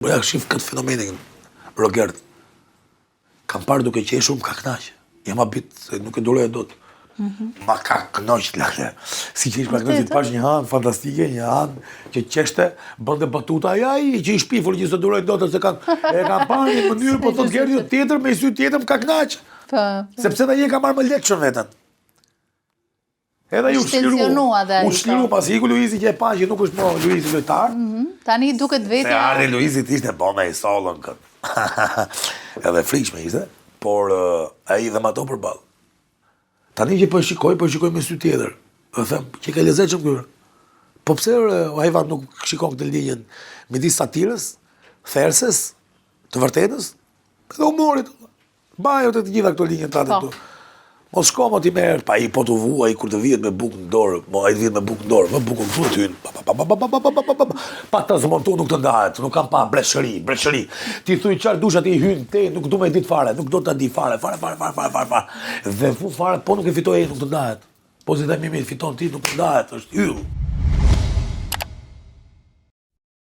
Ja shif këtë fenomenin, Rogert. Kam parë duke qeshur më ka knaqë. Jam abit, se nuk e duroj e dot. Ma ka knaqë lakë. Si që ishë pa knaqë, të pash një hanë fantastike, një hanë që qeshte, bënde batuta, ja i që i shpifur, që së duroj e dot, se kam parë një mënyrë, po thot Gerdi tjetër, me sy tjetër më ka knaqë. Sepse da je ka marrë më letë shumë vetën. Edhe ju shliru, pasi iku Luizi që e pa që nuk është po Luizi lojtar. Tani duket vetja... Se arri Luizi t'ishte po me i solën këtë. Edhe frikshme ishte, por a i dhe ma to për balë. Tani që po shikoj me sy tjetër. Dhe them, që ka lezet që më kërë. Po pse Ajvan nuk shikon këtë linjën midis satirës, therses, të vërtetës, edhe humorit. Bajo të gjitha këto linjën të atë këtu. Mos shko më t'i merë, pa i po t'u vu, a i kur të vijet me bukë në dorë, a i të vijet me bukë në dorë, me bukë në fu t'hynë, pa të zmontu nuk të ndahet, nuk kam pa breshëri. Ti thuj qarë dusha ti hynë te, nuk du me dit fare, nuk do t'a di fare. Dhe fu fare, po nuk e fitoj e nuk të ndahet. Po si dhe mimi fiton ti, nuk të ndahet, është yll.